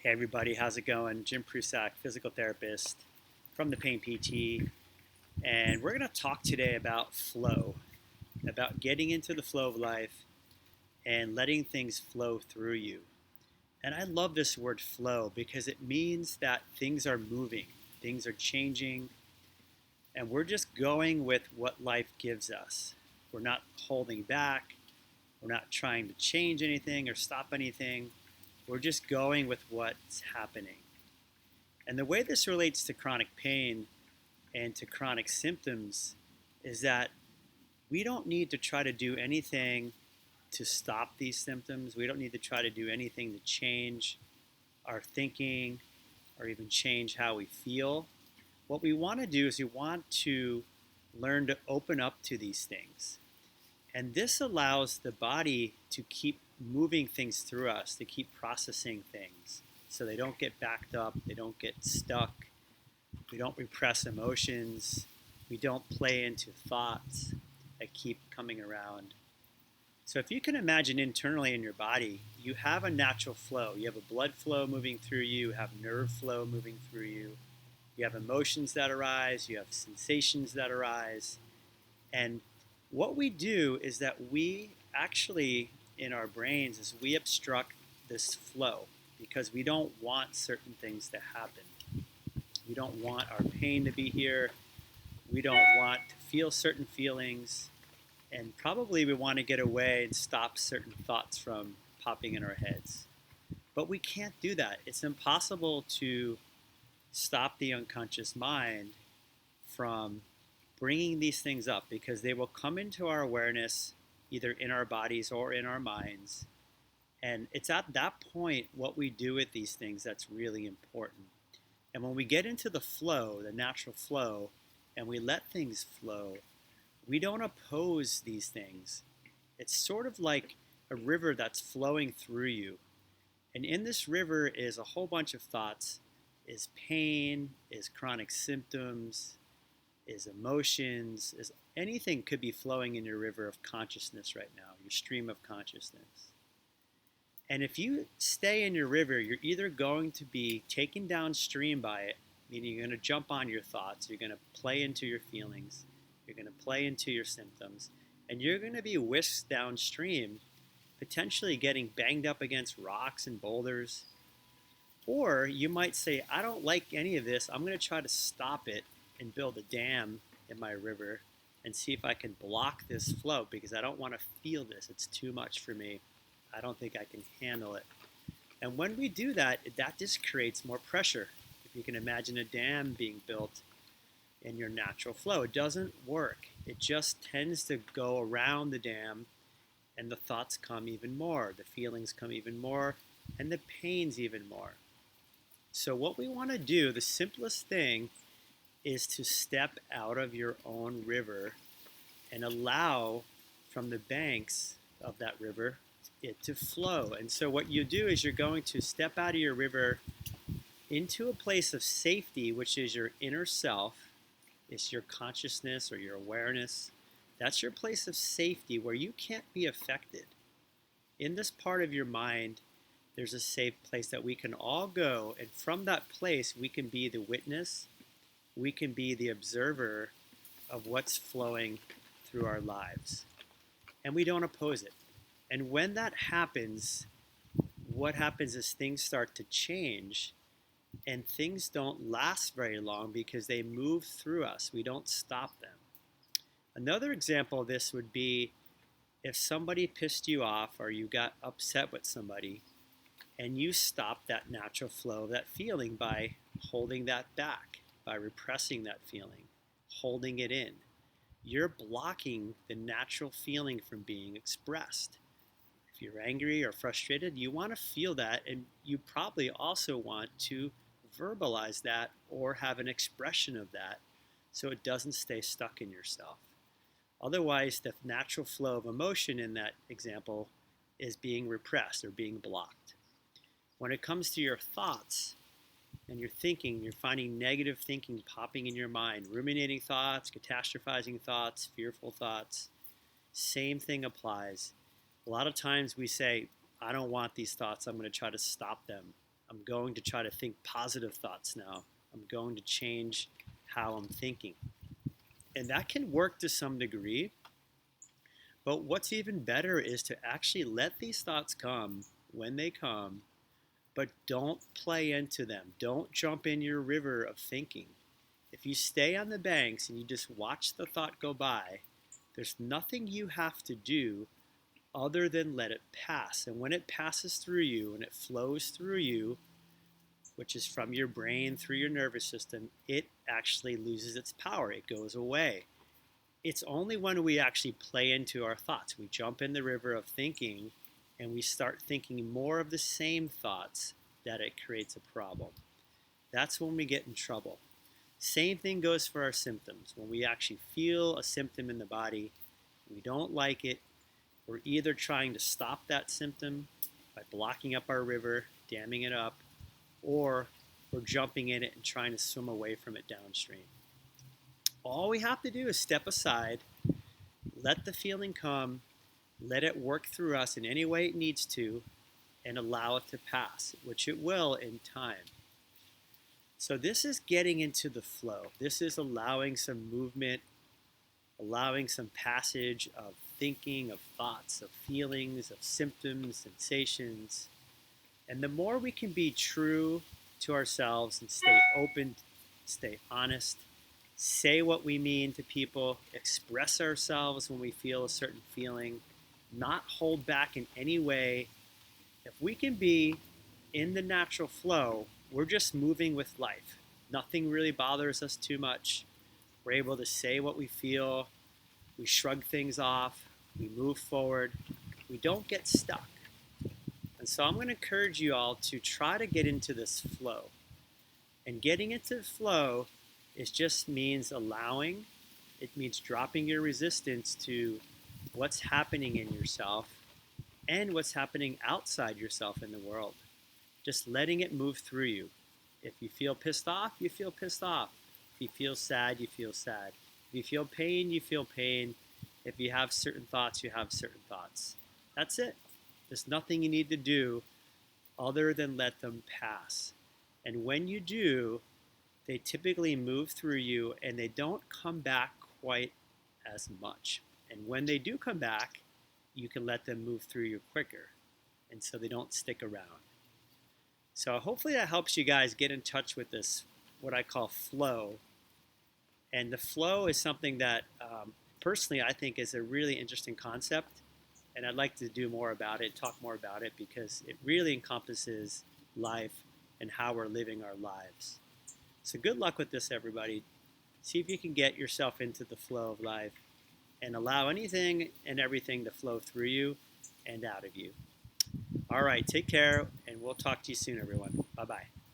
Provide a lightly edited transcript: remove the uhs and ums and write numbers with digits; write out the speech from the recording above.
Hey everybody, how's it going? Jim Prusak, physical therapist from the Pain PT, and we're going to talk today about flow, about getting into the flow of life and letting things flow through you. And I love this word flow because it means that things are moving, things are changing, and we're just going with what life gives us. We're not holding back, we're not trying to change anything or stop anything. We're just going with what's happening. And the way this relates to chronic pain and to chronic symptoms is that we don't need to try to do anything to stop these symptoms. We don't need to try to do anything to change our thinking or even change how we feel. What we want to do is we want to learn to open up to these things. And this allows the body to keep moving things through us, to keep processing things so they don't get backed up, they don't get stuck, we don't repress emotions, we don't play into thoughts that keep coming around. So if you can imagine internally in your body, you have a natural flow. You have a blood flow moving through you, you have nerve flow moving through you, you have emotions that arise, you have sensations that arise. And what we do is that we actually, in our brains, is we obstruct this flow because we don't want certain things to happen. We don't want our pain to be here. We don't want to feel certain feelings. And probably we want to get away and stop certain thoughts from popping in our heads. But we can't do that. It's impossible to stop the unconscious mind from bringing these things up because they will come into our awareness either in our bodies or in our minds. And it's at that point what we do with these things that's really important. And when we get into the flow, the natural flow, and we let things flow, we don't oppose these things. It's sort of like a river that's flowing through you. And in this river is a whole bunch of thoughts, is pain, is chronic symptoms, is emotions, is anything could be flowing in your river of consciousness right now, your stream of consciousness. And if you stay in your river, you're either going to be taken downstream by it, meaning you're going to jump on your thoughts, you're going to play into your feelings, you're going to play into your symptoms, and you're going to be whisked downstream, potentially getting banged up against rocks and boulders. Or you might say, I don't like any of this, I'm going to try to stop it and build a dam in my river and see if I can block this flow because I don't want to feel this. It's too much for me. I don't think I can handle it. And when we do that, that just creates more pressure. If you can imagine a dam being built in your natural flow, it doesn't work. It just tends to go around the dam and the thoughts come even more, the feelings come even more, and the pains even more. So what we want to do, the simplest thing, is to step out of your own river and allow from the banks of that river it to flow. And so what you do is you're going to step out of your river into a place of safety, which is your inner self. It's your consciousness or your awareness. That's your place of safety where you can't be affected. In this part of your mind, there's a safe place that we can all go. And from that place, we can be the witness. We can be the observer of what's flowing through our lives. And we don't oppose it. And when that happens, what happens is things start to change and things don't last very long because they move through us. We don't stop them. Another example of this would be if somebody pissed you off or you got upset with somebody and you stopped that natural flow of that feeling by holding that back, by repressing that feeling, holding it in. You're blocking the natural feeling from being expressed. If you're angry or frustrated, you want to feel that, and you probably also want to verbalize that or have an expression of that so it doesn't stay stuck in yourself. Otherwise, the natural flow of emotion in that example is being repressed or being blocked. When it comes to your thoughts and your thinking, you're finding negative thinking popping in your mind, ruminating thoughts, catastrophizing thoughts, fearful thoughts, same thing applies. A lot of times we say, I don't want these thoughts, I'm going to try to stop them. I'm going to try to think positive thoughts now. I'm going to change how I'm thinking. And that can work to some degree. But what's even better is to actually let these thoughts come when they come, but don't play into them. Don't jump in your river of thinking. If you stay on the banks and you just watch the thought go by, there's nothing you have to do other than let it pass. And when it passes through you and it flows through you, which is from your brain through your nervous system, it actually loses its power. It goes away. It's only when we actually play into our thoughts, we jump in the river of thinking and we start thinking more of the same thoughts, that it creates a problem. That's when we get in trouble. Same thing goes for our symptoms. When we actually feel a symptom in the body, we don't like it, we're either trying to stop that symptom by blocking up our river, damming it up, or we're jumping in it and trying to swim away from it downstream. All we have to do is step aside, let the feeling come, let it work through us in any way it needs to, and allow it to pass, which it will in time. So this is getting into the flow. This is allowing some movement, allowing some passage of thinking, of thoughts, of feelings, of symptoms, sensations. And the more we can be true to ourselves and stay open, stay honest, say what we mean to people, express ourselves when we feel a certain feeling, not hold back in any way. If we can be in the natural flow, we're just moving with life. Nothing really bothers us too much. We're able to say what we feel. We shrug things off. We move forward. We don't get stuck. And so I'm going to encourage you all to try to get into this flow. And getting into the flow is just means allowing. It means dropping your resistance to what's happening in yourself and what's happening outside yourself in the world. Just letting it move through you. If you feel pissed off, you feel pissed off. If you feel sad, you feel sad. If you feel pain, you feel pain. If you have certain thoughts, you have certain thoughts. That's it. There's nothing you need to do other than let them pass. And when you do, they typically move through you and they don't come back quite as much. And when they do come back, you can let them move through you quicker. And so they don't stick around. So hopefully that helps you guys get in touch with this, what I call flow. And the flow is something that personally I think is a really interesting concept. And I'd like to do more about it, talk more about it, because it really encompasses life and how we're living our lives. So good luck with this, everybody. See if you can get yourself into the flow of life and allow anything and everything to flow through you and out of you. All right, take care, and we'll talk to you soon, everyone. Bye-bye.